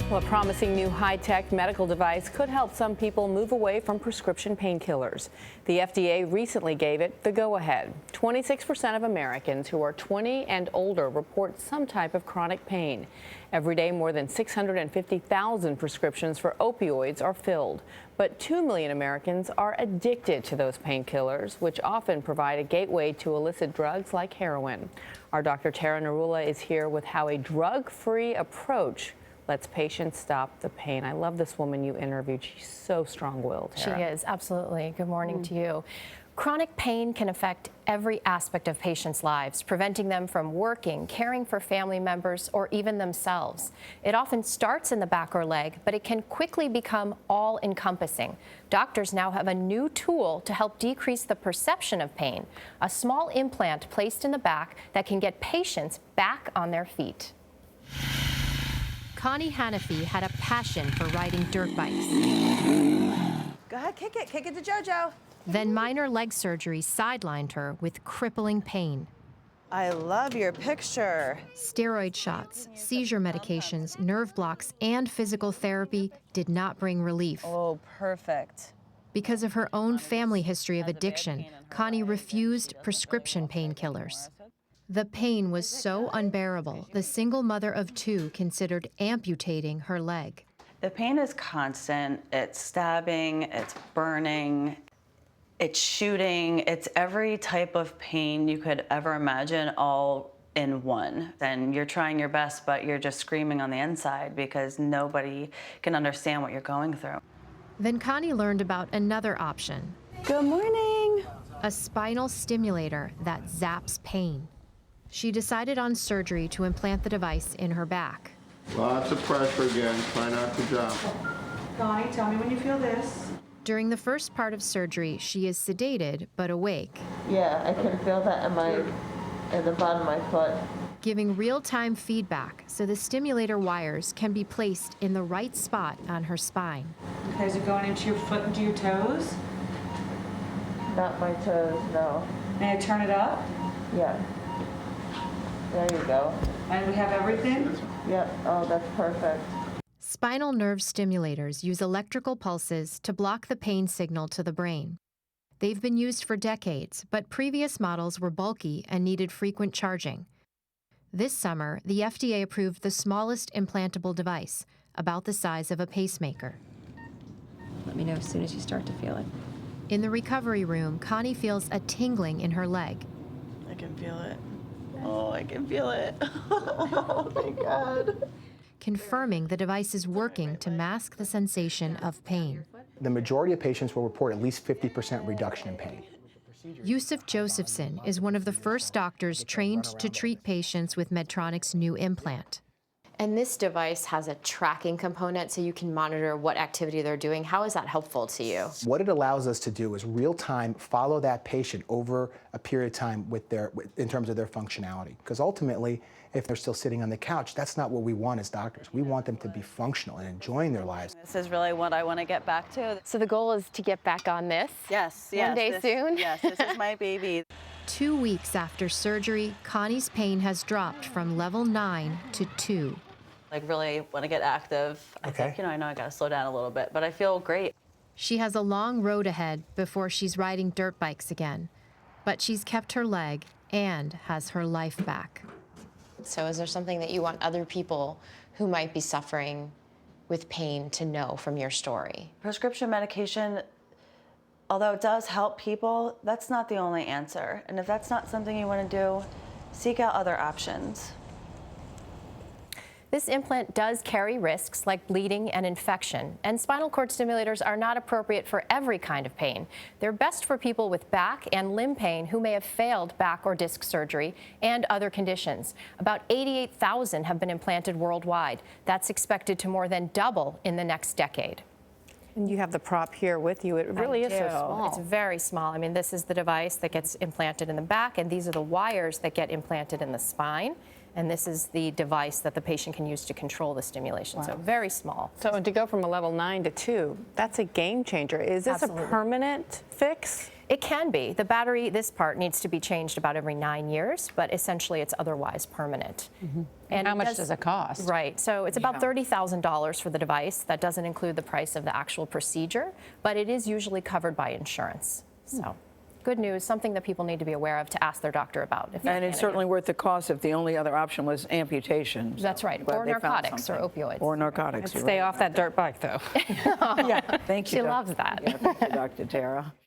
Well, a promising new high-tech medical device could help some people move away from prescription painkillers. The FDA recently gave it the go-ahead. 26% of Americans who are 20 and older report some type of chronic pain. Every day, more than 650,000 prescriptions for opioids are filled. But 2 million Americans are addicted to those painkillers, which often provide a gateway to illicit drugs like heroin. Our Dr. Narula is here with how a drug-free approach lets patients stop the pain. I love this woman you interviewed. She's so strong-willed. She is, absolutely. Good morning to you. Chronic pain can affect every aspect of patients' lives, preventing them from working, caring for family members, or even themselves. It often starts in the back or leg, but it can quickly become all-encompassing. Doctors now have a new tool to help decrease the perception of pain, a small implant placed in the back that can get patients back on their feet. Connie Hanafi had a passion for riding dirt bikes. Go ahead, kick it to JoJo. Then minor leg surgery sidelined her with crippling pain. I love your picture. Steroid shots, seizure medications, nerve blocks, and physical therapy did not bring relief. Oh, perfect. Because of her own family history of addiction, Connie refused prescription painkillers. The pain was so unbearable, the single mother of two considered amputating her leg. The pain is constant. It's stabbing, it's burning, it's shooting, it's every type of pain you could ever imagine all in one. And you're trying your best, but you're just screaming on the inside because nobody can understand what you're going through. Then Connie learned about another option. Good morning. A spinal stimulator that zaps pain. She decided on surgery to implant the device in her back. Lots of pressure again. Try not to jump. Connie, tell me when you feel this. During the first part of surgery, she is sedated but awake, Yeah, I can feel that in the bottom of my foot. giving real-time feedback so the stimulator wires can be placed in the right spot on her spine. Okay, is it going into your foot, into your toes? Not my toes, no. May I turn it up? Yeah. There you go. And we have everything? Yep, oh, that's perfect. Spinal nerve stimulators use electrical pulses to block the pain signal to the brain. They've been used for decades, but previous models were bulky and needed frequent charging. This summer, the FDA approved the smallest implantable device, about the size of a pacemaker. Let me know as soon as you start to feel it. In the recovery room, Connie feels a tingling in her leg. I can feel it. Oh, I can feel it. Oh, thank God. Confirming the device is working to mask the sensation of pain. The majority of patients will report at least 50% reduction in pain. Yusuf Josephson is one of the first doctors trained to treat patients with Medtronic's new implant. And this device has a tracking component so you can monitor what activity they're doing. How is that helpful to you? What it allows us to do is real-time follow that patient over a period of time in terms of their functionality. Because ultimately, if they're still sitting on the couch, that's not what we want as doctors. We want them to be functional and enjoying their lives. This is really what I want to get back to. So the goal is to get back on this? Yes. One day soon? Yes, this is my baby. 2 weeks after surgery, Connie's pain has dropped from level 9 to 2. Like really want to get active. I think, I know I got to slow down a little bit, but I feel great. She has a long road ahead before she's riding dirt bikes again. But she's kept her leg and has her life back. So is there something that you want other people who might be suffering with pain to know from your story? Prescription medication, although it does help people, that's not the only answer. And if that's not something you want to do, seek out other options. This implant does carry risks like bleeding and infection, and spinal cord stimulators are not appropriate for every kind of pain. They're best for people with back and limb pain who may have failed back or disc surgery and other conditions. About 88,000 have been implanted worldwide. That's expected to more than double in the next decade. And you have the prop here with you. It really is so small. It's very small. I mean, this is the device that gets implanted in the back, and these are the wires that get implanted in the spine. And this is the device that the patient can use to control the stimulation. Wow. So very small. So to go from a level 9 to 2, that's a game changer. Is this a permanent fix? It can be. The battery, this part, needs to be changed about every 9 years, but essentially it's otherwise permanent. And how much does it cost? Right, so it's about $30,000 for the device. That doesn't include the price of the actual procedure, but it is usually covered by insurance. So, good news, something that people need to be aware of to ask their doctor about. If And it's certainly worth the cost if the only other option was amputation. That's right, or narcotics or opioids. Or narcotics. Stay off that dirt bike, though. Yeah, thank you. She loves that. Yeah, thank you, Dr. Tara.